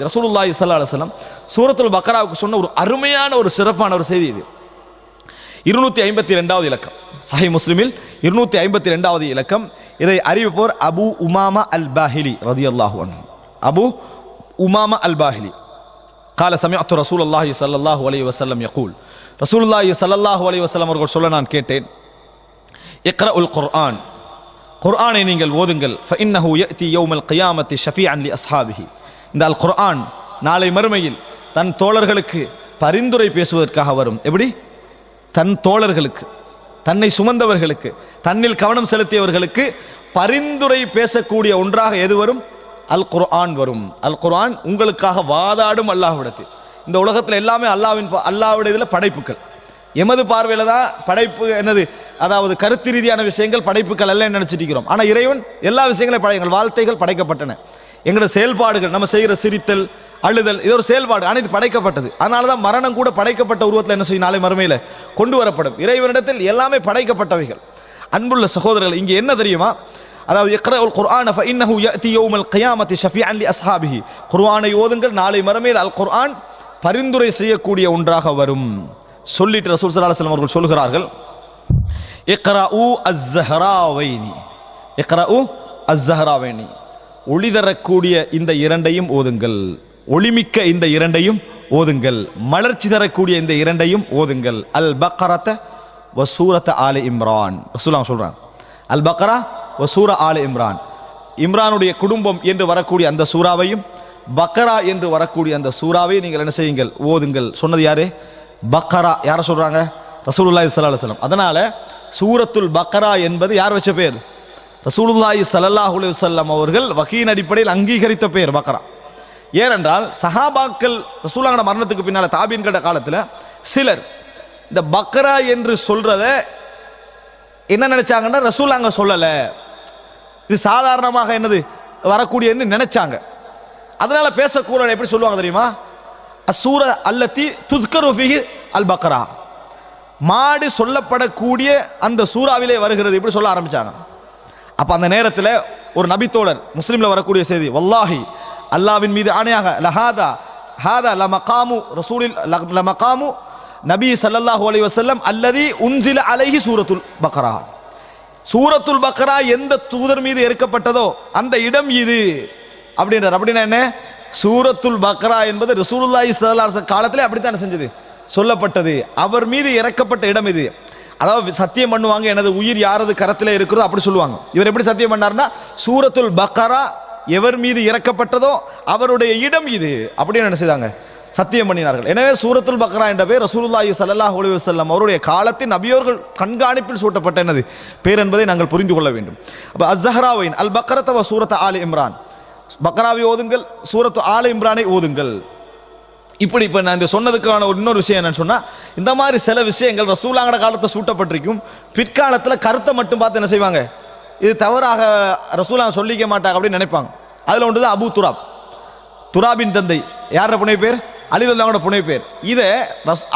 ரசூலுல்லாஹி ஸல்லல்லாஹு அலைஹி வஸல்லம் சூரத்துல் பக்ராவுக்கு சொன்ன ஒரு அருமையான ஒரு சிறப்பான ஒரு செய்தி இது. 252வது இலக்கம் சஹீஹ் முஸ்லிமில் 252வது இலக்கம். இதை அறிவிப்போர் அபு உமாமா அல் பாஹிலி ரலியல்லாஹு அன்ஹு. அபு உமாமா அல் பாஹிலி قال سمعت رسول الله صلى الله عليه وسلم يقول ரசூலுல்லாஹி ஸல்லல்லாஹு அலைஹி வஸல்லம் அவர்கள் சொல்ல நான் கேட்டேன், இக்ரஉல் குர்ஆன், குர்ஆனை நீங்கள் ஓதுங்கள், فإنه يأتي يوم القيامة شفيعا لأصحابه. இந்த அல் குர்ஆன் நாளை மறுமையில் தன் தோழர்களுக்கு பரிந்துரை பேசுவதற்காக வரும். எப்படி? தன் தோழர்களுக்கு, தன்னை சுமந்தவர்களுக்கு, தன்னில் கவனம் செலுத்தியவர்களுக்கு பரிந்துரை பேசக்கூடிய ஒன்றாக எது வரும்? அல் குர்ஆன் வரும். அல் குர்ஆன் உங்களுக்காக வாதாடும் அல்லாஹ்விடத்தில். இந்த உலகத்தில் எல்லாமே அல்லாஹ்வுடைய இதில் படைப்புகள். எமது பார்வையில் தான் படைப்பு என்னது, அதாவது கருத்து ரீதியான விஷயங்கள் படைப்புகள் அல்ல நினைச்சிட்டு இருக்கிறோம். ஆனால் இறைவன் எல்லா விஷயங்களையும் எங்கள் வாழ்த்தைகள் படைக்கப்பட்டன. எங்களோட செயல்பாடுகள், நம்ம செய்கிற சிரித்தல், அழுதல், இது ஒரு செயல்பாடு, அனைத்து படைக்கப்பட்டது. அதனால தான் மரணம் கூட படைக்கப்பட்ட உருவத்தில் என்ன செய்யும், நாளை மறுமையில் கொண்டு வரப்படும். இறைவனிடத்தில் எல்லாமே படைக்கப்பட்டவைகள். அன்புள்ள சகோதரர்கள், இங்கே என்ன தெரியுமா, அதாவது இக்ரஉல் குர்ஆன ஃபஇன்னஹு யஅதி யௌமல் கியாமத்தி ஷஃபீஅன் லிஅஸ்ஹாபிஹி, குர்ஆனை ஓதுங்கள், நாளை மறுமையில் அல் குர்ஆன் பரிந்துரை செய்யக்கூடிய ஒன்றாக வரும். சொல்லிட்டு ரசூல் ஸல்லல்லாஹு அலைஹி வஸல்லம் அவர்கள் சொல்கிறார்கள், இக்ரஉ அஸ்-ஸஹ்ராவைனி, இக்ரஉ அஸ்-ஸஹ்ராவைனி, ஒளி தரக்கூடிய இந்த இரண்டையும் ஓதுங்கள், ஒளிமிக்க இந்த இரண்டையும் ஓதுங்கள், மலர்ச்சி தரக்கூடிய இந்த இரண்டையும் ஓதுங்கள். அல் பக்ரத வ சூரத ஆலி இம்ரான். ரசூலுல்லாஹ் சொல்றாங்க, அல் பக்ரா வ சூர ஆலி இம்ரான், இம்ரானுடைய குடும்பம் என்று வரக்கூடிய அந்த சூறாவையும் பக்ரா என்று வரக்கூடிய அந்த சூறாவை நீங்கள் என்ன செய்யுங்கள், ஓதுங்கள். சொன்னது யாரு? பக்ரா. யாரை சொல்றாங்க? ரசூலுல்லாஹி ஸல்லல்லாஹு அலைஹி வஸல்லம். அதனால சூரத்துல் பக்ரா என்பது யார் வச்ச பேர்? ரசூலுல்லாஹி ஸல்லல்லாஹு அலைஹி வஸல்லம் அவர்கள் வஹீயின் அடிப்படையில் அங்கீகரித்த பேர் பக்ரா. ஏனென்றால் சஹாபாக்கள் ரசூலுல்லாஹ்வோட மரணத்துக்கு பின்னால தாபீன்கள காலத்தில் சிலர் இந்த பக்ரா என்று சொல்றத என்ன நினைச்சாங்கன்னா, ரசூலுல்லாஹ் சொல்லல, இது சாதாரணமாக என்னது வரக்கூடியன்னு நினைச்சாங்க. அதனால பேசக்கூட எப்படி சொல்லுவாங்க தெரியுமா, அசூர அல்லத்தி துத்கரு ஃபீஹி அல் பக்ரா, மாடு சொல்லப்படக்கூடிய அந்த சூறாவிலே வருகிறது, இப்படி சொல்ல ஆரம்பிச்சாங்க. அப்ப அந்த நேரத்தில் ஒரு நபித்தோழர், முஸ்லிம்ல வரக்கூடிய செய்தி, வல்லாஹி அல்லாஹ்வின் மீது ஆணையாக, லஹாதா ஹாதா லமகாமு ரசூலில் லமகாமு நபி ஸல்லல்லாஹு அலைஹி வஸல்லம் அல்லதி உன்சில அலைஹி சூரத்துல் பக்ரா, சூரத்துல் பக்ரா எந்த தூதர் மீது இறக்கப்பட்டதோ அந்த இடம் இது அப்படின்றார். அப்படின்னா என்ன, சூரத்துல் பக்ரா என்பது ரசூலுல்லாஹி ஸல்லல்லாஹு அலைஹி வஸல்லம் காலத்திலே அப்படித்தான் செஞ்சது, சொல்லப்பட்டது. அவர் மீது இறக்கப்பட்ட இடம் இது. அதாவது சத்தியம் பண்ணுவாங்க, எனது உயிர் யாரது கரத்தில் இருக்கிறதோ அப்படி சொல்லுவாங்க. இவர் எப்படி சத்தியம் பண்ணார்னா, சூரத்துல் பக்ரா எவர் மீது இறக்கப்பட்டதோ அவருடைய இடம் இது அப்படின்னு என்ன செய்தாங்க, சத்தியம் பண்ணினார்கள். எனவே சூரத்துல் பக்ரா என்ற பேர் ரசூலுல்லாஹி ஸல்லல்லாஹு அலைஹி வஸல்லம் அவருடைய காலத்தில் நபியோர்கள் கண்காணிப்பில் சூட்டப்பட்ட என்னது பேர் என்பதை நாங்கள் புரிந்து கொள்ள வேண்டும். அப்ப அஸ்-ஸஹ்ராவைன் அல் பக்ரத வ சூரத ஆலி இம்ரான், பக்ராவை ஓதுங்கள், சூரத்து ஆலி இம்ரானை ஓதுங்கள். இப்படி இப்போ நான் இந்த சொன்னதுக்கான ஒரு இன்னொரு விஷயம் என்னன்னு சொன்னால், இந்த மாதிரி சில விஷயங்கள் ரசூலுல்லாஹ்வோட காலத்தை சூட்டப்பட்டிருக்கும், பிற்காலத்தில் கருத்தை மட்டும் பார்த்து என்ன செய்வாங்க, இது தவறாக ரசூலுல்லாஹ் சொல்லிக்க மாட்டாங்க அப்படின்னு நினைப்பாங்க. அதில் ஒன்று தான் அபு துராப், துராபின் தந்தை. யாரோட புனை பேர்? அலி ரலியல்லாஹு புனை பேர். இதை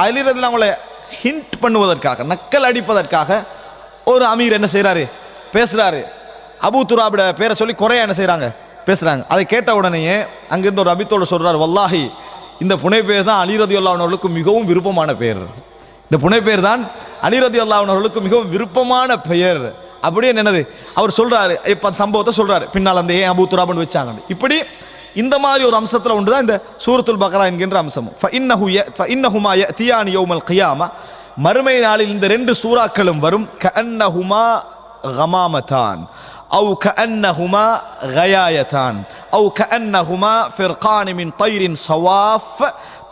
அலி ரலியல்லாஹு ஹிண்ட் பண்ணுவதற்காக, நக்கல் அடிப்பதற்காக ஒரு அமீர் என்ன செய்கிறாரு, பேசுகிறாரு. அபு துராபிட பேரை சொல்லி குறைய என்ன செய்கிறாங்க, பேசுகிறாங்க. அதை கேட்ட உடனேயே அங்கிருந்து ஒரு அபித்தோடு சொல்கிறார், வல்லாஹி இந்த புனை பேர் தான் அலி ரலியல்லாஹு அவர்களுக்கு மிகவும் விருப்பமான பெயர், இந்த புனை பேர் தான் அலி ரலியல்லாஹு அவர்களுக்கு மிகவும் விருப்பமான பெயர் அப்படின்னு என்னது அவர் சொல்றாரு. இப்ப சம்பவத்தை சொல்றாரு, பின்னால் அந்த ஏன் அபு துராபன் வச்சாங்க. இப்படி இந்த மாதிரி ஒரு அம்சத்தில் ஒன்று தான் இந்த சூரத்துல் பக்ரா என்கின்ற அம்சமும். ஃபஇன்னஹுமா யஅதியானி யௌமல் கியாமா, மறுமை நாளில் இந்த ரெண்டு சூறாக்களும் வரும். கஅன்னஹுமா கமாமதான் அவு கஅன்னஹுமா கயாயதான் அவு கஅன்னஹுமா ஃபிர்கான் மின் தைரின் ஸவாஃப்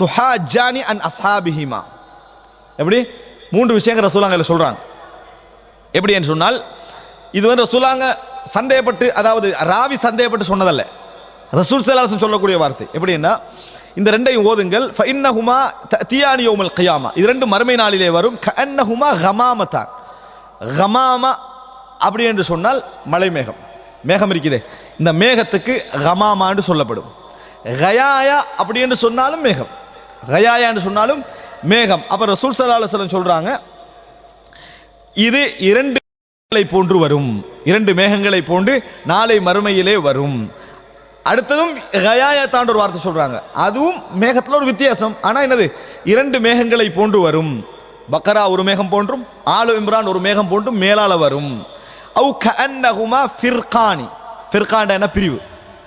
துஹாஜானி அன் அஸ்ஹாபிஹிமா. எப்படி மூன்று விஷயங்கள் ரசூலுல்லாஹ் சொல்றாங்க. எப்படி என்று சொன்னால், இது வந்து ரசூலுல்லாஹ் சந்தேகப்பட்டு, அதாவது ராவி சந்தேகப்பட்டு சொன்னதல்ல, ரசூல் ஸல்லல்லாஹு அலைஹி வஸல்லம் சொல்லக்கூடிய வார்த்தை. எப்படின்னா, இந்த ரெண்டையும் ஓதுங்கள், ஃபஇன்னஹுமா தஅதியானி யௌமல் கியாமா, இது ரெண்டு மறுமை நாளிலே வரும். கஅன்னஹுமா கமாமதான், கமாமா அப்படி என்று சொன்னால் மலை மேகம், மேகம் இருக்குதே, இந்த மேகத்துக்கு கமாமா என்று சொல்லப்படும். கயாயா அப்படி என்று சொன்னாலும் மேகம், கயாயா என்று சொன்னாலும் மேகம். அப்ப ரசூல் ஸல்லல்லாஹு அலைஹி வஸல்லம் சொல்றாங்க, இது இரண்டு போன்று வரும், இரண்டு மேகங்களை போன்று நாளை மறுமையிலே வரும். அடுத்ததும் கயாயத்தான்ற ஒரு வார்த்தை சொல்றாங்க, அதுவும் மேகத்துல ஒரு வித்தியாசம். ஆனா என்னது, இரண்டு மேகங்களை போன்று வரும். பக்கரா ஒரு மேகம் போன்றும் ஆலு இம்ரான் ஒரு மேகம் போன்றும் மேலால வரும். அவு கஅன்னஹுமா ஃபிர்கானி, ஃபிர்கான் என்ன பிரிவு,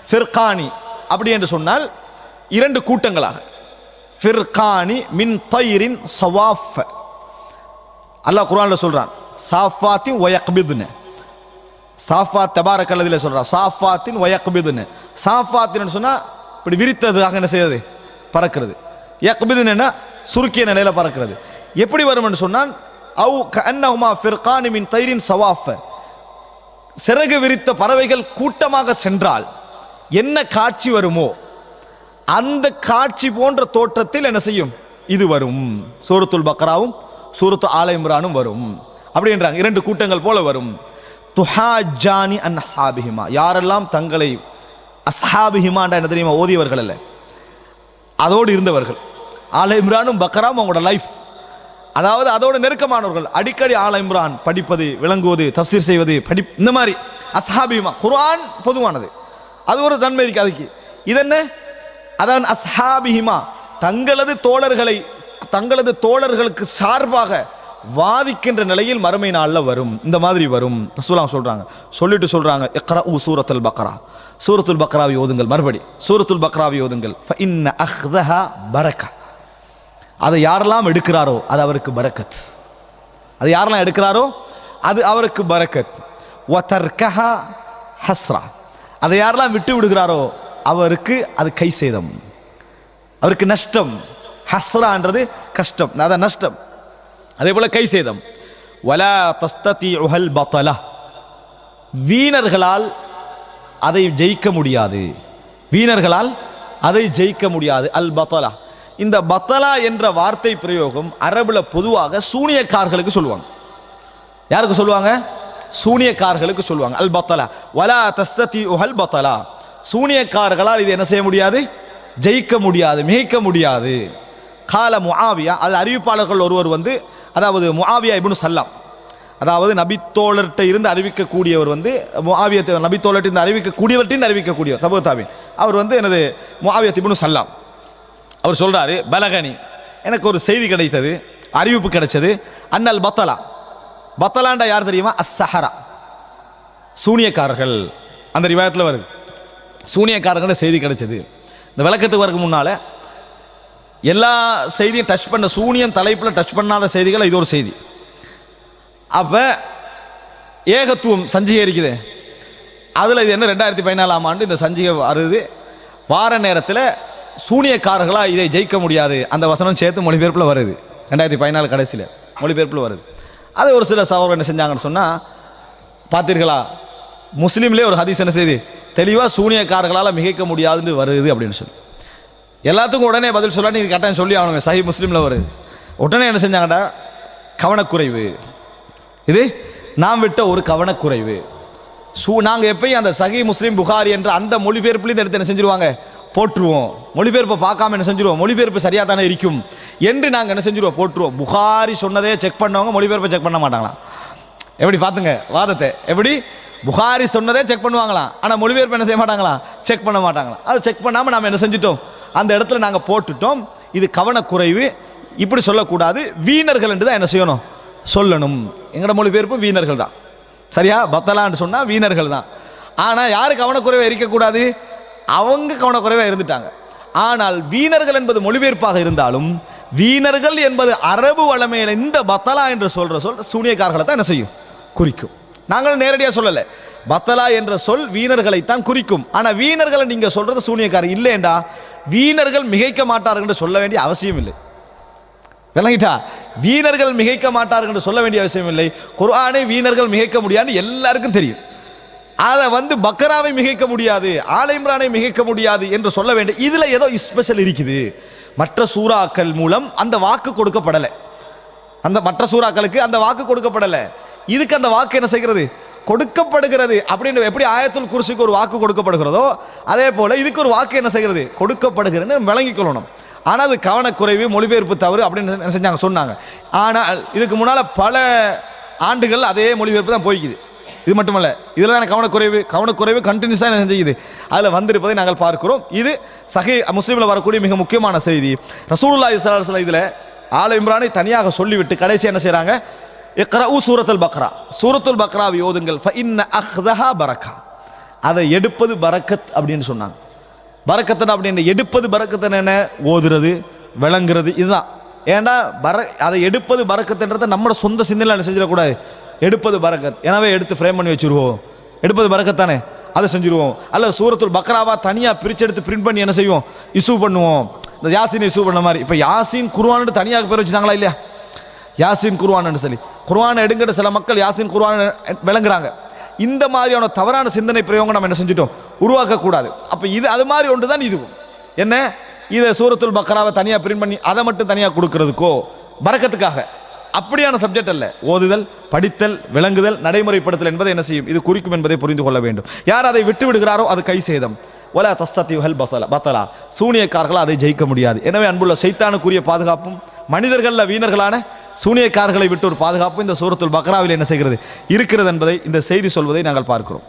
ஃபிர்கானி அப்படி என்று சொன்னால் இரண்டு கூட்டங்களாக. ஃபிர்கானி மின் தைரின் சவாஃப், அல்லாஹ் குர்ஆன்ல சொல்றான் சாஃபாத்தின் வயக்பிதுன, சாஃபாத் தபாரக்கல்லதிலே சொல்றான் சாஃபாத்தின் வயக்பிதுன. சாஃபாத்தின்னு சொன்னா இப்படி விரித்ததாக என்ன செய்யறது, பறக்கிறது. யக்பிதுன சுருக்கிய நிலையில பறக்கிறது. எப்படி வரும் என்று சொன்னால் அவு கஅன்னஹுமா ஃபிர்கானி மின் தைரின் சவாஃப், சிறகு விரித்த பறவைகள் கூட்டமாக சென்றால் என்ன காட்சி வருமோ அந்த காட்சி போன்ற தோற்றத்தில் என்ன செய்யும், இது வரும். சூரத்துல் பக்ராவும் சூரத்து ஆல இம்ரானும் வரும் அப்படின்றாங்க. இரண்டு கூட்டங்கள் போல வரும். துஹாஜானி அன் அஸ்ஹாபிஹிமா, யாரெல்லாம் தங்களை அஸ்ஹாபிஹிமாண்டா என்ன தெரியுமா, ஓதியவர்கள் அல்ல, அதோடு இருந்தவர்கள். ஆல இம்ரானும் பக்ராவும் அவங்களோட லைஃப், அதாவது அதோட நெருக்கமானவர்கள். அடிக்கடி ஆல இம்ரான் படிப்பது, விளங்குவது, தஃப்சீர் செய்வது, இந்த மாதிரி அஸ்ஹாபிஹிமா. குர்ஆன் பொதுவானது, அது ஒரு தன்மை இருக்கு அதுக்கு. இதென்ன, அதான் அஸ்ஹாபிஹிமா, தங்களது தோழர்களை, தங்களது தோழர்களுக்கு சார்பாக வாதிக்கின்ற நிலையில் மறுமை நாள்ல வரும். இந்த மாதிரி வரும் ரசூலுல்லாஹ் சொல்றாங்க. சொல்லிட்டு சொல்றாங்க இக்ரஉ சூரத்துல் பக்ரா, சூரத்துல் பக்ராவை ஓதுங்கள். மறுபடி சூரத்துல் பக்ராவை ஓதுங்கள். ஃபஇன்ன அஹ்தஹா பரக்கா, அதை யாரெல்லாம் எடுக்கிறாரோ அது அவருக்கு பரக்கத், அது யாரெல்லாம் எடுக்கிறாரோ அது அவருக்கு பரக்கத். வ தர்கஹா ஹஸ்ரா, அதை யாரெல்லாம் விட்டு விடுகிறாரோ அவருக்கு அது கை சேதம், அவருக்கு நஷ்டம். ஹஸ்ரான்றது கஷ்டம், அதான் நஷ்டம். அதே போல கை சேதம். வலா தஸ்ததிஉல் பத்தல, வீணர்களால் அதை ஜெயிக்க முடியாது, வீணர்களால் அதை ஜெயிக்க முடியாது. அல் பத்தலா, இந்த பத்தலா என்ற வார்த்தை பிரயோகம் அரபுல பொதுவாக சூனியக்காரர்களுக்கு சொல்லுவாங்க. யாருக்கு சொல்லுவாங்க, சூனியக்காரர்களுக்கு சொல்லுவாங்க. அல் பத்தலா வலா தஸ்ததிஉல் பத்தலா, சூனியக்காரர்களால் இது என்ன செய்ய முடியாது, ஜெயிக்க முடியாது, மிகைக்க முடியாது. கால முஆவியா, அது அறிவிப்பாளர்கள் ஒருவர் வந்து, அதாவது முஆவியா இப்னு சல்லாம், அதாவது நபித்தோழர்கிட்ட இருந்து அறிவிக்கக்கூடியவர் வந்து, முஆவியா நபித்தோழர்கிட்ட இருந்து அறிவிக்கக்கூடியவர்கிட்ட அறிவிக்கக்கூடியவர் தபூ தாபின். அவர் வந்து எனது முஆவியா இப்னு சல்லாம், அவர் சொல்றாரு பலகனி, எனக்கு ஒரு செய்தி கிடைத்தது, அறிவிப்பு கிடைச்சது. அன்னல் பத்தலா, பத்தலாண்டா யார் தெரியுமா, அஸ்ஸஹரா, சூனியக்காரர்கள். அந்த ரிவாயத்தில் வருது சூனியக்காரர்கள செய்தி கிடைச்சது. இந்த விளக்கத்துக்கு வரக்கு முன்னால எல்லா செய்தியும் டச் பண்ண, சூனியம் தலைப்பில் டச் பண்ணாத செய்திகள் இது ஒரு செய்தி. அப்ப ஏகத்துவம் சஞ்சிகை இருக்குது, அதில் இது என்ன 2014ஆம் ஆண்டு இந்த சஞ்சிகை வருது. வார நேரத்தில் சூனியக்காரர்களாக இதை ஜெயிக்க முடியாது, அந்த வசனம் சேர்த்து மொழிபெயர்ப்பில் வருது. 2014 கடைசியில் மொழிபெயர்ப்பில் வருது. அதை ஒரு சில சகோதரர் என்ன செஞ்சாங்கன்னு சொன்னால், பார்த்தீர்களா முஸ்லீம்லேயே ஒரு ஹதீஸ் என்ன செய்து தெளிவாக சூனியக்காரர்களால் மிகைக்க முடியாதுன்னு வருது அப்படின்னு சொல்லி, எல்லாத்துக்கும் உடனே பதில் சொல்ல நீங்கள் கட்டாயம் சொல்லி ஆகணுங்க. சஹீஹ் முஸ்லீமில் வருது. உடனே என்ன செஞ்சாங்கடா, கவனக்குறைவு, இது நாம் விட்ட ஒரு கவனக்குறைவு. நாங்கள் எப்பயும் அந்த சஹீஹ் முஸ்லீம் புகாரி என்ற அந்த மொழிபெயர்ப்புலேருந்து எடுத்து என்ன செஞ்சிருவாங்க, போட்டுருவோம். மொழிபெயர்ப்பை பார்க்காம என்ன செஞ்சிருவோம், மொழிபெயர்ப்பு சரியாக தானே இருக்கும் என்று நாங்கள் என்ன செஞ்சிருவோம், போட்டுருவோம். புகாரி சொன்னதே செக் பண்ணவங்க மொழிபெயர்ப்பை செக் பண்ண மாட்டாங்களாம். எப்படி பார்த்துங்க வாதத்தை, எப்படி புகாரி சொன்னதே செக் பண்ணுவாங்களாம், ஆனால் மொழிபெயர்ப்பு என்ன செய்ய மாட்டாங்களாம், செக் பண்ண மாட்டாங்களாம். அதை செக் பண்ணாமல் நாம் என்ன செஞ்சிட்டோம், அந்த இடத்துல நாங்கள் போட்டுட்டோம். இது கவனக்குறைவு, இப்படி சொல்லக்கூடாது, வீணர்கள் என்று தான் என்ன செய்யணும், சொல்லணும். எங்களோட மொழிபெயர்ப்பு வீணர்கள் தான், சரியா, பத்தலான்னு சொன்னால் வீணர்கள் தான். ஆனால் யாரு கவனக்குறைவாக இருக்கக்கூடாது, அவங்க கவனக்குறைவாக இருந்துட்டாங்க. ஆனால் வீணர்கள் என்பது மொழிபெயர்ப்பாக இருந்தாலும், வீணர்கள் என்பது அரபு வளமையில் இந்த பத்தலா என்று சொல்ற சொல் சூனியக்காரர்களை தான் என்ன செய்யும், குறிக்கும். நாங்கள் நேரடியாக சொல்லலை, பத்தலா என்ற சொல் வீணர்களைத்தான் குறிக்கும். ஆனால் வீணர்களை நீங்க சொல்றது சூனியக்காரர் இல்லைண்டா, வீணர்கள் மிகைக்க மாட்டார்கள் என்று சொல்ல வேண்டிய அவசியம் இல்லை. விளங்கிட்டா, வீணர்கள் மிகைக்க மாட்டார்கள் என்று சொல்ல வேண்டிய அவசியம் இல்லை. குர்ஆனை வீணர்கள் மிகைக்க முடியாதுன்னு எல்லாருக்கும் தெரியும். அதை வந்து பக்கராவை மிகைக்க முடியாது, ஆல இம்ரானை மிகைக்க முடியாது என்று சொல்ல வேண்டிய, இதுல ஏதோ ஸ்பெஷல் இருக்குது. மற்ற சூறாக்கள் மூலம் அந்த வாக்கு கொடுக்கப்படலை, அந்த மற்ற சூறாக்களுக்கு அந்த வாக்கு கொடுக்கப்படலை, இதுக்கு அந்த வாக்கு என்ன செய்கிறது, கொடுக்கப்படுகிறது. அப்படின்னு எப்படி ஆயத்துல் குர்சிக்கு ஒரு வாக்கு கொடுக்கப்படுகிறதோ அதே போல இதுக்கு ஒரு வாக்கு என்ன செய்கிறது, கொடுக்கப்படுகிறது விளங்கிக் கொள்ளணும். ஆனால் அது கவனக்குறைவு, மொழிபெயர்ப்பு தவறு அப்படின்னு என்ன செஞ்சாங்க, சொன்னாங்க. ஆனால் இதுக்கு முன்னால் பல ஆண்டுகள் அதே மொழிபெயர்ப்பு தான் போய்க்குது. இது மட்டுமல்ல, இதில் தான் கவனக்குறைவு கண்டினியூஸாக என்ன செய்யுது, அதில் வந்திருப்பதை நாங்கள் பார்க்கிறோம். இது சஹீஹ் முஸ்லிமில் வரக்கூடிய மிக முக்கியமான செய்தி. ரசூலுல்லாஹி ஸல்லல்லாஹு அலைஹி வஸல்லம் இதில் ஆல இம்ரானை தனியாக சொல்லிவிட்டு கடைசி என்ன செய்கிறாங்க, இக்ரஉ சூரத்துல் பக்ரா, சூரத்துல் பக்ராவை ஓதுங்கள், ஃபஇன்ன அஹ்தஹா பரக்கா, அதை எடுப்பது பரக்கத் அப்படின்னு சொன்னாங்க. பரக்கத்துனா அப்படின்னு எடுப்பது பரக்கத்துன்னு என்ன, ஓதுறது விளங்குறது இதுதான். ஏன்னா அதை எடுப்பது பரக்கத்துன்றதை நம்மளோட சொந்த சிந்தனையில் என்ன செஞ்சிடக்கூடாது, எடுப்பது பரக்கத், எனவே எடுத்து ஃப்ரேம் பண்ணி வச்சுருவோம், எடுப்பது பரக்கத்தானே அதை செஞ்சுருவோம். அல்ல சூரத்துல் பக்ராவா தனியாக பிரித்து எடுத்து பிரிண்ட் பண்ணி என்ன செய்வோம், இஷ்யூ பண்ணுவோம். இந்த யாசின் இஷ்யூ பண்ண மாதிரி இப்போ யாசின் குர்ஆன் தனியாக பேர் வச்சுட்டாங்களா இல்லையா, யாசின் குர்ஆன் சொல்லி குர்ஆனை எடுங்கிற சில மக்கள் யாசின் குர்ஆன் விளங்குறாங்க. இந்த மாதிரியான தவறான சிந்தனை பிரயோகம் நம்ம என்ன செஞ்சுட்டோம், உருவாக்கக்கூடாது. அப்போ இது அது மாதிரி ஒன்று தான் இதுவும். என்ன, இதை சூரத்துல் பக்ராவை தனியாக பிரிண்ட் பண்ணி அதை மட்டும் தனியாக கொடுக்கறதுக்கோ பரக்கத்துக்காக அப்படியான சப்ஜெக்ட் அல்ல. ஓதுதல், படித்தல், விளங்குதல், நடைமுறைப்படுத்தல் என்பதை என்ன செய்யும், இது குறிக்கும் என்பதை புரிந்து கொள்ள வேண்டும். யார் அதை விட்டு விடுகிறாரோ அது கை சேதம். ஒலா தஸ்தத்தியுஹல் பத்தலா, சூனியக்காரர்கள் அதை ஜெயிக்க முடியாது. எனவே அன்புள்ள ஷைத்தானுக்குரிய பாதுகாப்பும் மனிதர்களில் வீணர்களான சூனியக்காரர்களை விட்டு ஒரு பாதுகாப்பும் இந்த சூரத்துல் பக்ராவில் என்ன செய்கிறது இருக்கிறது என்பதை இந்த செய்தி சொல்வதை நாங்கள் பார்க்கிறோம்.